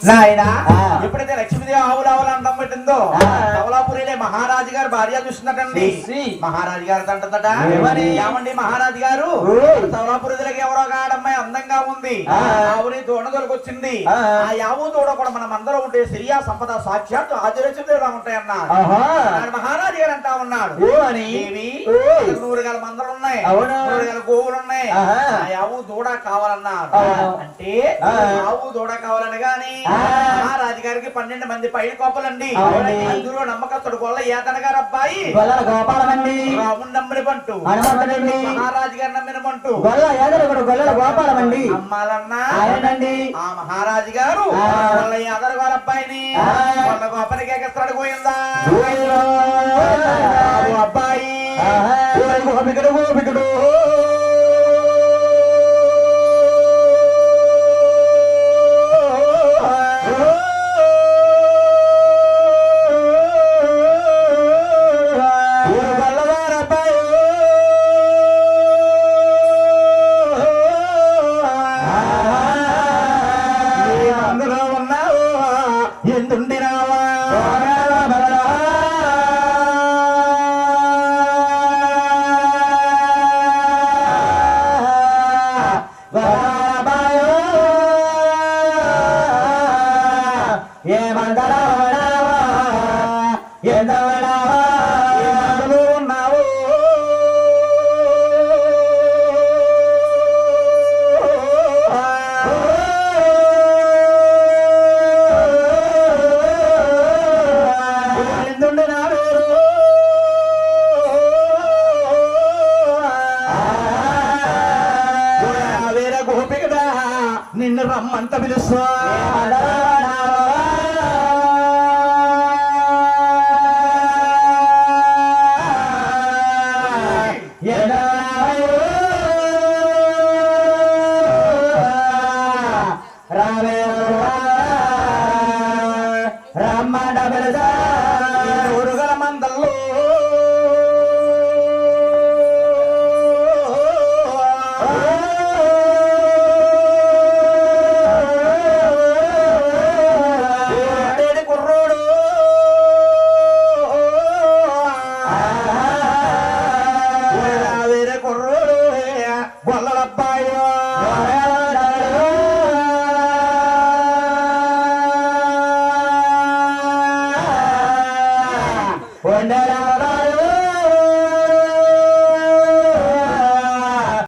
నాయనా ఎప్పుడైతే లక్ష్మీదేవి ఆవులు ఆవులు అండం పెట్టిందో కమలాపురిలో మహారాజు గారు భార్య చూస్తున్నట్టండి. మహారాజు గారు అంటుందట, ఏమండి మహారాజు గారు కమలాపురికి ఎవరో కాడమ్మాయి అందంగా ఉంది, ఆవుని దూడ దొరికొచ్చింది, ఆ యావు దూడ కూడా మనం అందరూ ఉంటే సిరియా సంపద సాక్షాత్ ఆచరించేలా ఉంటాయన్నారు. మహారాజు గారు అంటా ఉన్నాడు, 100 గల మందలు ఉన్నాయి, 100 గల గోవులు ఉన్నాయి, ఆ యావు దూడ కావాలన్నారు. అంటే ఆవు దూడ కావాలని గాని మహారాజు గారికి 12 మంది పై కోపలండి. అందులో నమ్మకస్తుడు గొల్ల ఏతన గారు అబ్బాయి రాముడు నమ్మిన పంటు, మహారాజు గారు నమ్మిన పంటు అమ్మాలన్నా ఆ మహారాజు గారు గొల్ల ఏదర గారు అబ్బాయిని గొల్ల గోపనికి ఎక్కస్తాడు పోయిందా అబ్బాయి నిన్ను రమ్మంత పిలుస్తా రమ్మంట పిలుస్తా ఊరుగల మందల్లో గొల్లడబ్బా